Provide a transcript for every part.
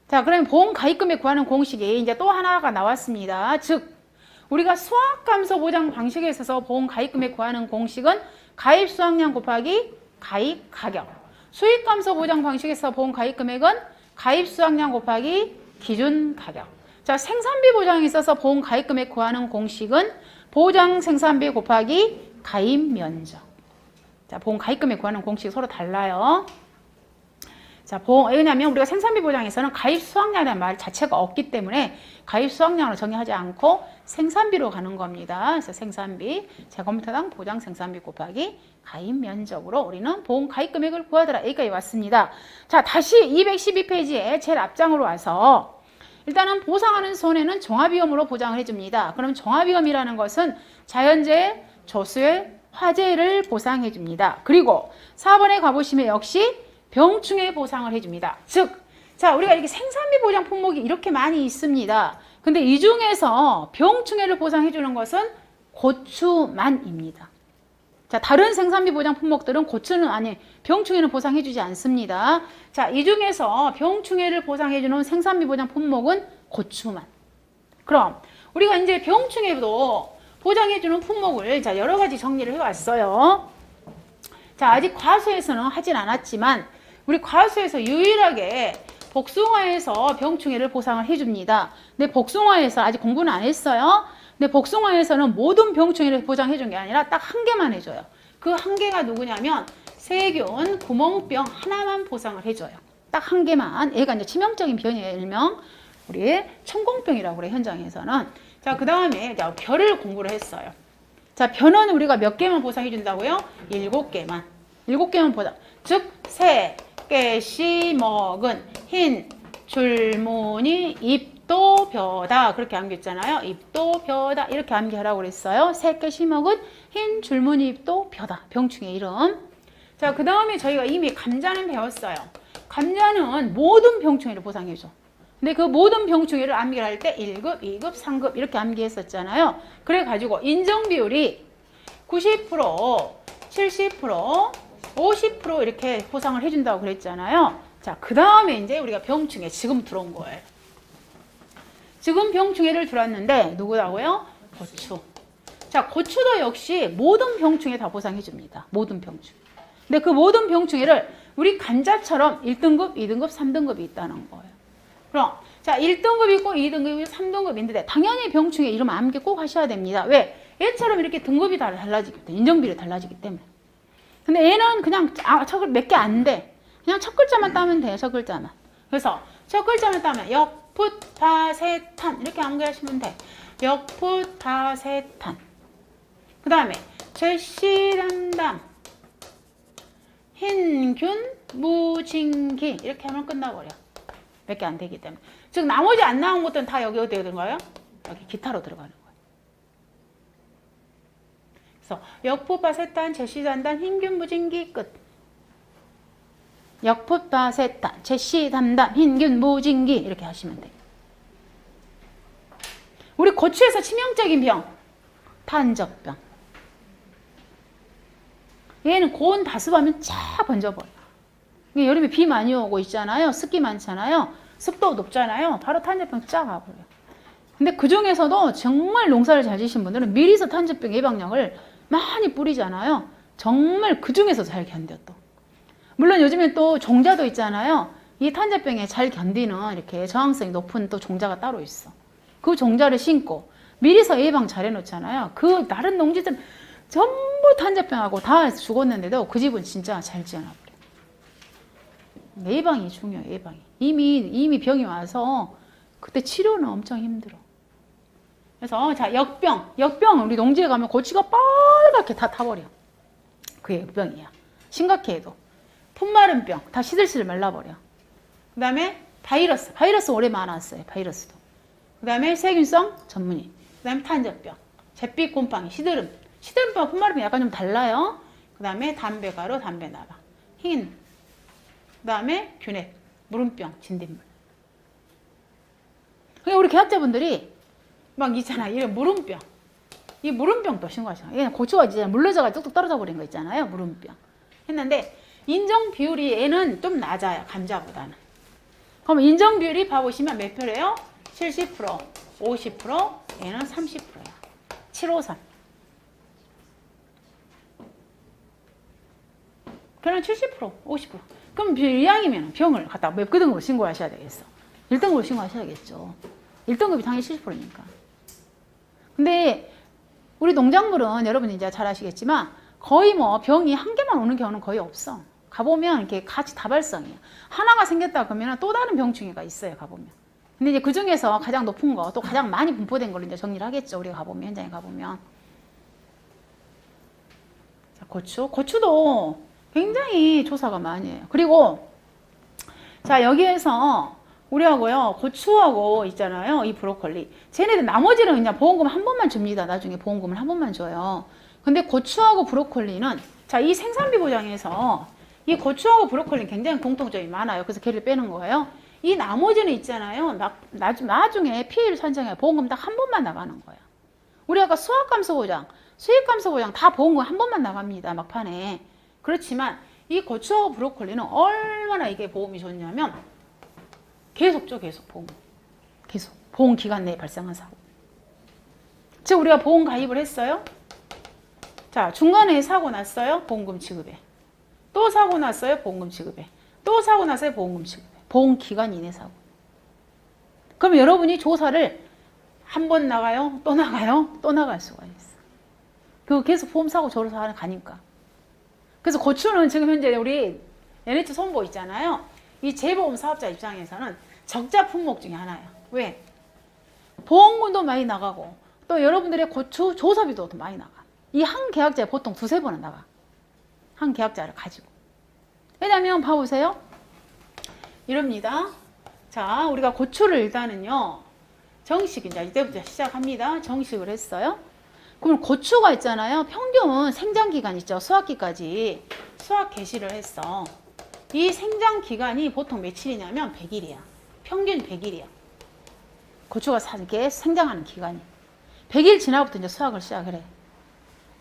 자, 그러면 보험 가입금액 구하는 공식이 이제 또 하나가 나왔습니다. 즉, 우리가 수학감소 보장 방식에 있어서 보험 가입금액 구하는 공식은 가입 수확량 곱하기 가입 가격. 수익감소 보장 방식에서 보험 가입금액은 가입 수확량 곱하기 기준 가격. 자, 생산비 보장에 있어서 보험 가입금액 구하는 공식은 보장 생산비 곱하기 가입 면적. 자, 보험 가입금액 구하는 공식이 서로 달라요. 자, 왜냐하면 우리가 생산비 보장에서는 가입 수확량이라는 말 자체가 없기 때문에 가입 수확량으로 정의하지 않고 생산비로 가는 겁니다. 그래서 생산비, 제곱미터당 보장 생산비 곱하기 가입 면적으로 우리는 보험 가입 금액을 구하더라. 여기까지 왔습니다. 자, 다시 212페이지에 제일 앞장으로 와서 일단은 보상하는 손해는 종합위험으로 보장을 해줍니다. 그럼 종합위험이라는 것은 자연재해, 조수해, 화재를 보상해 줍니다. 그리고 4번에 가보시면 역시 병충해 보상을 해줍니다. 즉, 자, 우리가 이렇게 생산비 보장 품목이 이렇게 많이 있습니다. 근데 이 중에서 병충해를 보상해주는 것은 고추만입니다. 자, 다른 생산비 보장 품목들은 병충해는 보상해주지 않습니다. 자, 이 중에서 병충해를 보상해주는 생산비 보장 품목은 고추만. 그럼 우리가 이제 병충해도 보장해주는 품목을 자, 여러 가지 정리를 해왔어요. 자, 아직 과수에서는 하진 않았지만 우리 과수에서 유일하게 복숭아에서 병충해를 보상을 해줍니다. 근데 복숭아에서 아직 공부는 안 했어요. 근데 복숭아에서는 모든 병충해를 보장해준 게 아니라 딱 한 개만 해줘요. 그 한 개가 누구냐면 세균 구멍병 하나만 보상을 해줘요. 딱 한 개만. 얘가 이제 치명적인 병이에요. 일명 우리 천공병이라고 그래, 현장에서는. 자, 그 다음에 벼를 공부를 했어요. 자, 벼는 우리가 몇 개만 보상해 준다고요? 7개만. 7개만 보상. 즉, 새, 깨씨, 먹은, 흰, 줄무늬, 잎도, 벼다. 그렇게 암기했잖아요. 잎도, 벼다. 이렇게 암기하라고 그랬어요. 새, 깨씨, 먹은, 흰, 줄무늬, 잎도, 벼다. 병충해 이름. 자, 그 다음에 저희가 이미 감자는 배웠어요. 감자는 모든 병충해를 보상해줘. 근데 그 모든 병충해를 암기를 할 때 1급, 2급, 3급 이렇게 암기했었잖아요. 그래가지고 인정 비율이 90%, 70%, 50% 이렇게 보상을 해준다고 그랬잖아요. 자, 그 다음에 이제 우리가 병충해 지금 들어온 거예요. 지금 병충해를 들어왔는데 누구라고요? 고추. 자, 고추도 역시 모든 병충해 다 보상해줍니다. 모든 병충해. 근데 그 모든 병충해를 우리 감자처럼 1등급, 2등급, 3등급이 있다는 거예요. 그럼 자, 1등급 있고 2등급, 3등급 있는데 당연히 병충해 이름 암기 꼭 하셔야 됩니다. 왜? 얘처럼 이렇게 등급이 다 달라지기 때문에, 인정비율이 달라지기 때문에. 근데 얘는 그냥 몇 개 안 돼. 그냥 첫 글자만 따면 돼요. 첫 글자만. 그래서 첫 글자만 따면 역풋파세탄 이렇게 암기하시면 돼. 역풋파세탄. 그 다음에 제시담담 흰균 무진기 이렇게 하면 끝나버려. 몇 개 안 되기 때문에. 즉 나머지 안 나온 것들은 다 여기 어디에 들어가요? 여기 기타로 들어가는 거예요. 그래서 역풋파세탄, 제시담담, 흰균 무진기 끝. 역풋파세탄, 제시담담, 흰균 무진기 이렇게 하시면 돼요. 우리 고추에서 치명적인 병, 탄저병. 얘는 고온 다습하면 쫙 번져버려. 여름에 비 많이 오고 있잖아요. 습기 많잖아요. 습도 높잖아요. 바로 탄저병 쫙 와버려요. 근데 그 중에서도 정말 농사를 잘 지신 분들은 미리서 탄저병 예방약을 많이 뿌리잖아요. 정말 그 중에서 잘 견뎌 또. 물론 요즘엔 또 종자도 있잖아요. 이 탄저병에 잘 견디는 이렇게 저항성이 높은 또 종자가 따로 있어. 그 종자를 신고 미리서 예방 잘 해놓잖아요. 그 다른 농지들은 전부 탄저병하고 다 죽었는데도 그 집은 진짜 잘 지어놔버려. 예방이 중요해. 예방이. 이미 병이 와서 그때 치료는 엄청 힘들어. 그래서 자, 역병 우리 농지에 가면 고추가 빨갛게 다 타버려. 그게 역병이야. 심각해 해도. 풋마른 병 다 시들시들 말라버려. 그 다음에 바이러스 오래 많았어요. 바이러스도. 그 다음에 세균성 전문의. 그 다음에 탄저병, 잿빛 곰팡이, 시드름병, 풋마른병 약간 좀 달라요. 그 다음에 담배가루, 담배나방, 흰. 그 다음에 균핵, 무름병, 진딧물. 그러니까 우리 개학자분들이 막 있잖아. 이런 무름병. 이 무름병도 신고하시나. 얘는 고추가 이제 물러져가 뚝뚝 떨어져 버린 거 있잖아요. 무름병. 했는데 인정 비율이 얘는 좀 낮아요. 감자보다는. 그럼 인정 비율이 봐보시면 몇 표래요? 70%, 50%, 얘는 30%야. 753. 걔는 70%, 50%. 그럼 이왕이면 병을 갖다 몇 등급으로 신고하셔야 되겠어? 1등급으로 신고하셔야겠죠. 1등급이 당연히 70%니까. 근데 우리 농작물은 여러분이 이제 잘 아시겠지만 거의 뭐 병이 한 개만 오는 경우는 거의 없어. 가보면 이렇게 같이 다발성이야. 하나가 생겼다 그러면 또 다른 병충해가 있어요. 가보면. 근데 이제 그 중에서 가장 높은 거, 또 가장 많이 분포된 걸로 이제 정리를 하겠죠. 우리가 가보면, 현장에 가보면. 자, 고추도 굉장히 조사가 많이 해요. 그리고, 자, 여기에서 우리하고요, 고추하고 있잖아요. 이 브로콜리. 쟤네들 나머지는 그냥 보험금 한 번만 줍니다. 나중에 보험금을 한 번만 줘요. 근데 고추하고 브로콜리는, 자, 이 생산비 보장에서 이 고추하고 브로콜리는 굉장히 공통점이 많아요. 그래서 걔를 빼는 거예요. 이 나머지는 있잖아요. 나중에 피해를 산정해 보험금 딱 한 번만 나가는 거야. 우리 아까 수확감소보장, 수익감소보장 다 보험금 한 번만 나갑니다. 막판에. 그렇지만 이 고추하고 브로콜리는 얼마나 이게 보험이 좋냐면 계속 보험. 계속. 보험 기간 내에 발생한 사고. 즉 우리가 보험 가입을 했어요. 자, 중간에 사고 났어요. 보험금 지급해. 또 사고 났어요. 보험금 지급해. 또 사고 났어요. 보험금 지급해. 보험 기간 이내 사고. 그럼 여러분이 조사를 한 번 나가요? 또 나가요? 또 나갈 수가 있어. 그거 계속 보험 사고 조사 가니까. 그래서 고추는 지금 현재 우리 NH 손보 있잖아요. 이 재보험 사업자 입장에서는 적자 품목 중에 하나야. 왜? 보험금도 많이 나가고 또 여러분들의 고추 조사비도 더 많이 나가. 이 한 계약자에 보통 두세 번은 나가. 한 계약자를 가지고. 왜냐면 봐보세요. 이럽니다. 자, 우리가 고추를 일단은요. 정식 이제 이때부터 시작합니다. 정식을 했어요. 그럼 고추가 있잖아요. 평균 생장 기간 있죠. 수확기까지 수확 개시를 했어. 이 생장 기간이 보통 며칠이냐면 100일이야. 평균 100일이야. 고추가 이렇게 생장하는 기간이. 100일 지나부터 이제 수확을 시작을 해.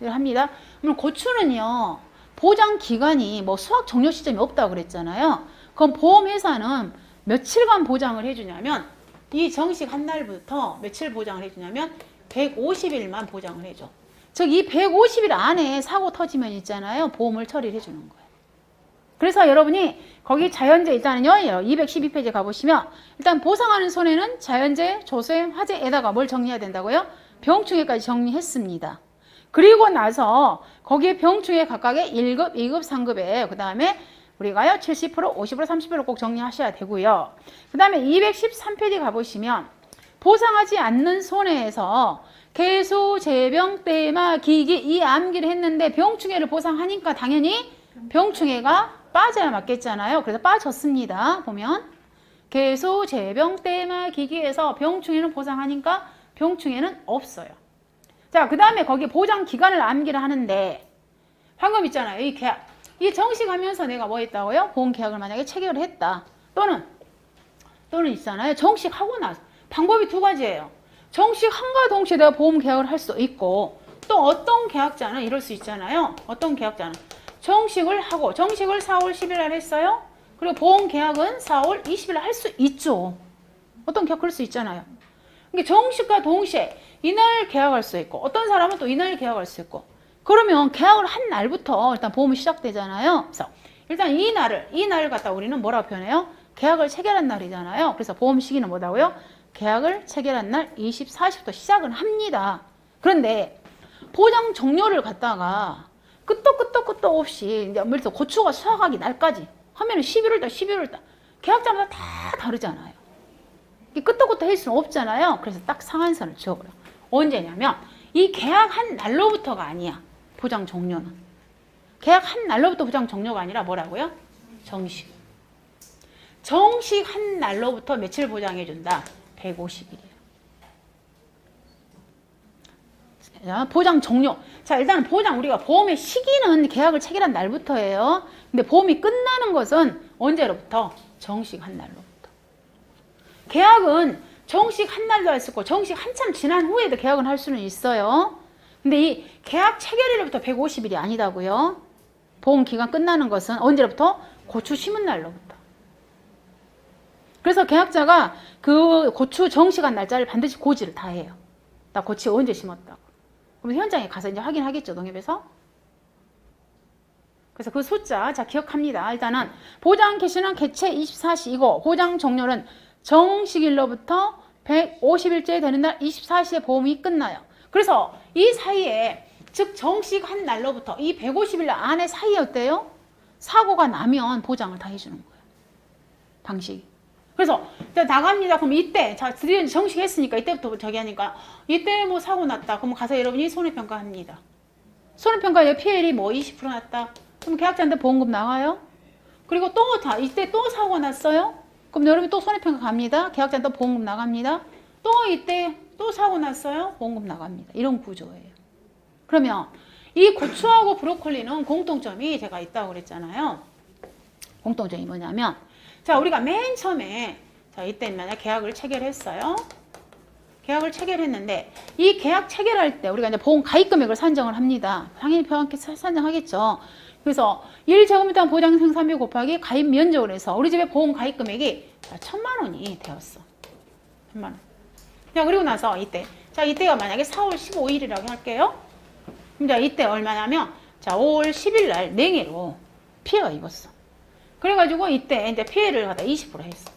이걸 합니다. 그럼 고추는요. 보장 기간이 뭐 수확 종료 시점이 없다고 그랬잖아요. 그럼 보험회사는 며칠간 보장을 해주냐면 이 정식 한 날부터 며칠 보장을 해주냐면 150일만 보장을 해줘. 즉 이 150일 안에 사고 터지면 있잖아요. 보험을 처리를 해주는 거예요. 그래서 여러분이 거기 자연재 일단은요. 212페이지 가보시면 일단 보상하는 손해는 자연재, 조세, 화재에다가 뭘 정리해야 된다고요? 병충해까지 정리했습니다. 그리고 나서 거기에 병충해 각각의 1급, 2급, 3급에 그 다음에 우리가요 70%, 50%, 30%를 꼭 정리하셔야 되고요. 그 다음에 213페이지 가보시면 보상하지 않는 손해에서 개수, 재병, 때마, 기기 이 암기를 했는데 병충해를 보상하니까 당연히 병충해가 빠져야 맞겠잖아요. 그래서 빠졌습니다. 보면 개수, 재병, 때마, 기기에서 병충해는 보상하니까 병충해는 없어요. 자, 그 다음에 거기 보장 기간을 암기를 하는데 방금 있잖아요. 이 계약. 이 정식하면서 내가 뭐 했다고요? 보험 계약을 만약에 체결을 했다. 또는 있잖아요. 정식하고 나서. 방법이 두 가지예요. 정식함과 동시에 내가 보험 계약을 할 수 있고 또 어떤 계약자는 이럴 수 있잖아요. 어떤 계약자는 정식을 하고 정식을 4월 10일 날 했어요. 그리고 보험 계약은 4월 20일 날 할 수 있죠. 어떤 계약 그럴 수 있잖아요. 그러니까 정식과 동시에 이날 계약할 수 있고 어떤 사람은 또 이날 계약할 수 있고 그러면 계약을 한 날부터 일단 보험이 시작되잖아요. 그래서 일단 이 날을 갖다 우리는 뭐라고 표현해요? 계약을 체결한 날이잖아요. 그래서 보험 시기는 뭐라고요? 계약을 체결한 날 24시부터 시작을 합니다. 그런데 보장 종료를 갖다가 끄떡 없이 이제 예를 들어 고추가 수확하기 날까지 하면은 11월달 계약자마다 다 다르잖아요. 끄떡 할 수는 없잖아요. 그래서 딱 상한선을 지어버려. 언제냐면 이 계약한 날로부터가 아니야. 보장 종료는. 계약한 날로부터 보장 종료가 아니라 뭐라고요? 정식. 정식 한 날로부터 며칠 보장해준다? 150일이에요. 자, 보장 종료. 자, 일단 보장 우리가 보험의 시기는 계약을 체결한 날부터예요. 근데 보험이 끝나는 것은 언제로부터? 정식 한 날로부터. 계약은 정식 한 날도 할 수 있고 정식 한참 지난 후에도 계약을 할 수는 있어요. 근데 이 계약 체결일로부터 150일이 아니다고요. 보험 기간 끝나는 것은 언제로부터? 고추 심은 날로부터. 그래서 계약자가 그 고추 정시간 날짜를 반드시 고지를 다 해요. 나 고추 언제 심었다고. 그럼 현장에 가서 이제 확인하겠죠, 농협에서. 그래서 그 숫자, 자, 기억합니다. 일단은 보장 개시는 개체 24시이고, 보장 종료는 정식일로부터 150일째 되는 날 24시에 보험이 끝나요. 그래서 이 사이에, 즉 정식한 날로부터 이 150일 안에 사이에 어때요? 사고가 나면 보장을 다 해주는 거예요. 방식이. 그래서 나갑니다. 그럼 이때, 자, 드디어 정식했으니까 이때부터 저기 하니까 이때 뭐 사고 났다. 그럼 가서 여러분이 손해평가합니다. 손해평가에 PL이 뭐 20% 났다. 그럼 계약자한테 보험금 나와요. 그리고 또 이때 또 사고 났어요. 그럼 여러분이 또 손해평가 갑니다. 계약자한테 보험금 나갑니다. 또 이때 또 사고 났어요. 보험금 나갑니다. 이런 구조예요. 그러면 이 고추하고 브로콜리는 공통점이 제가 있다고 그랬잖아요. 공통점이 뭐냐면, 자, 우리가 맨 처음에, 자, 이때 만약 계약을 체결했어요. 계약을 체결했는데, 이 계약 체결할 때 우리가 이제 보험 가입 금액을 산정을 합니다. 당연히 함께 산정하겠죠. 그래서 1제곱미터 보장 생산비 곱하기 가입 면적을 해서 우리 집에 보험 가입 금액이 1,000만 원이 되었어. 1,000만 원. 자, 그리고 나서 이때, 자, 이때가 만약에 4월 15일이라고 할게요. 그럼 자, 이때 얼마냐면, 자, 5월 10일 날 냉해로 피해가 입었어. 그래가지고 이때 이제 피해를 갖다 20% 했어.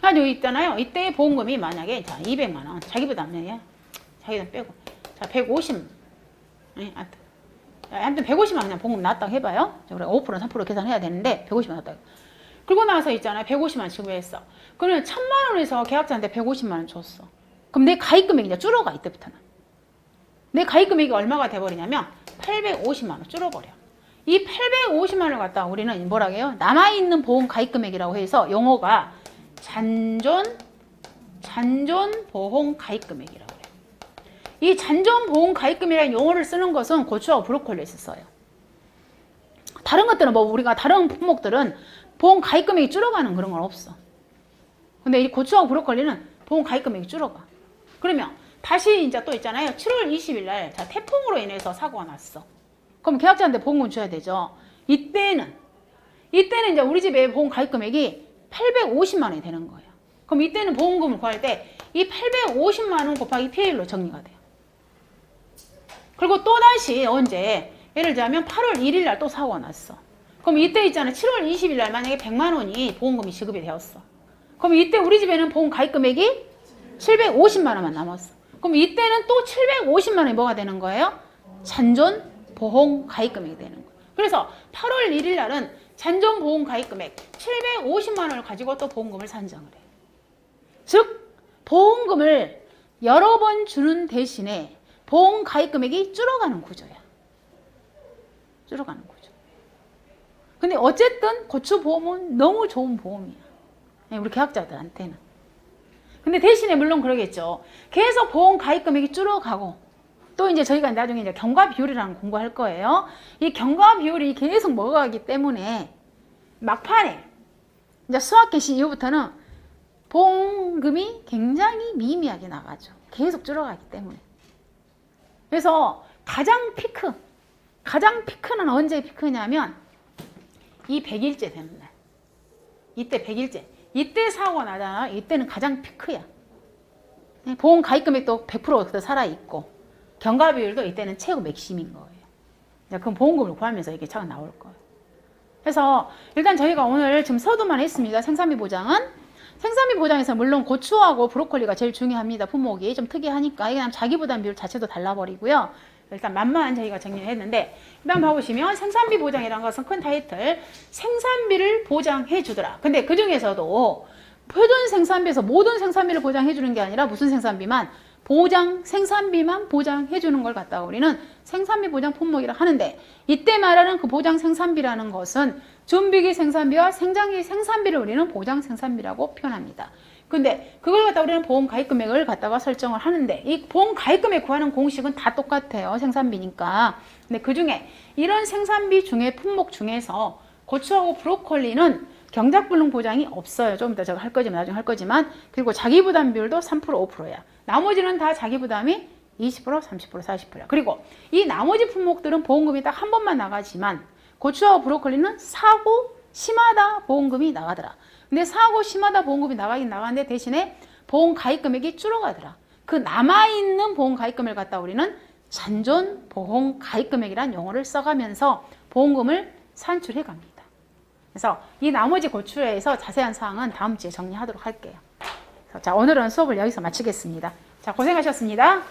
가지고 있잖아요. 이때 보험금이 만약에 자 200만 원, 자기 부담이야. 자기 부담 빼고, 자 150, 아무튼 150만 원 그냥 보험금 나왔다고 해봐요. 우리가 5% 3% 계산해야 되는데 150만 원 나왔다고. 그리고 나서 있잖아요. 150만 원 지급했어. 그러면 1,000만 원에서 계약자한테 150만 원 줬어. 그럼 내 가입 금액이 이제 줄어가 이때부터는. 내 가입 금액이 얼마가 돼버리냐면 850만 원 줄어버려. 이 850만 원을 갖다가 우리는 뭐라고 해요? 남아있는 보험 가입 금액이라고 해서 용어가 잔존 보험 가입 금액이라고 해요. 이 잔존 보험 가입 금액이라는 용어를 쓰는 것은 고추하고 브로콜리에서 써요. 다른 것들은 뭐 우리가 다른 품목들은 보험 가입 금액이 줄어가는 그런 건 없어. 근데 이 고추하고 브로콜리는 보험 가입 금액이 줄어가. 그러면 다시 이제 또 있잖아요. 7월 20일 날 자, 태풍으로 인해서 사고가 났어. 그럼 계약자한테 보험금 줘야 되죠. 이때는 이제 우리 집에 보험 가입 금액이 850만 원이 되는 거예요. 그럼 이때는 보험금을 구할 때 이 850만 원 곱하기 피해율로 정리가 돼요. 그리고 또 다시 언제 예를 들자면 8월 1일 날 또 사고가 났어. 그럼 이때 있잖아요. 7월 20일 날 만약에 100만 원이 보험금이 지급이 되었어. 그럼 이때 우리 집에는 보험 가입 금액이 750만 원만 남았어. 그럼 이때는 또 750만 원이 뭐가 되는 거예요? 잔존 보험 가입 금액이 되는 거예요. 그래서 8월 1일 날은 잔존 보험 가입 금액 750만 원을 가지고 또 보험금을 산정을 해요. 즉 보험금을 여러 번 주는 대신에 보험 가입 금액이 줄어가는 구조야. 줄어가는 구조. 근데 어쨌든 고추 보험은 너무 좋은 보험이야. 우리 계약자들한테는. 근데 대신에 물론 그러겠죠. 계속 보험 가입 금액이 줄어가고 또 이제 저희가 나중에 이제 경과 비율이라는 거 공부할 거예요. 이 경과 비율이 계속 먹어가기 때문에 막판에 이제 수학 개시 이후부터는 보험금이 굉장히 미미하게 나가죠. 계속 줄어가기 때문에. 그래서 가장 피크는 언제 피크냐면 이 100일째 되는 날. 이때 100일째. 이때 사고 나잖아. 이때는 가장 피크야. 보험 가입 금액도 100% 살아있고 경과 비율도 이때는 최고 맥심인 거예요. 그럼 보험금을 구하면서 이게 차가 나올 거예요. 그래서 일단 저희가 오늘 지금 서두만 했습니다. 생산비 보장은. 생산비 보장에서 물론 고추하고 브로콜리가 제일 중요합니다. 품목이 좀 특이하니까 이게 자기 부담 비율 자체도 달라버리고요. 일단 만만 저희가 정리했는데 일단 봐보시면 생산비 보장이라는 것은 큰 타이틀 생산비를 보장해 주더라. 근데 그 중에서도 표준 생산비에서 모든 생산비를 보장해 주는 게 아니라 무슨 생산비만 생산비만 보장해 주는 걸 갖다가 우리는 생산비 보장 품목이라 하는데 이때 말하는 그 보장 생산비라는 것은 준비기 생산비와 생장기 생산비를 우리는 보장 생산비라고 표현합니다. 근데 그걸 갖다 우리는 보험 가입 금액을 갖다가 설정을 하는데 이 보험 가입 금액 구하는 공식은 다 똑같아요. 생산비니까. 근데 그 중에 이런 생산비 중에 품목 중에서 고추하고 브로콜리는 경작불능 보장이 없어요. 좀 이따 제가 할 거지만 나중에 할 거지만 그리고 자기 부담 비율도 3% 5%야. 나머지는 다 자기 부담이 20% 30% 40%야. 그리고 이 나머지 품목들은 보험금이 딱 한 번만 나가지만 고추하고 브로콜리는 사고 심하다 보험금이 나가더라. 근데 사고 심하다 보험금이 나가긴 나가는데 대신에 보험 가입 금액이 줄어가더라. 그 남아있는 보험 가입 금액을 갖다 우리는 잔존 보험 가입 금액이라는 용어를 써가면서 보험금을 산출해 갑니다. 그래서 이 나머지 고출에서 자세한 사항은 다음 주에 정리하도록 할게요. 자, 오늘은 수업을 여기서 마치겠습니다. 자, 고생하셨습니다.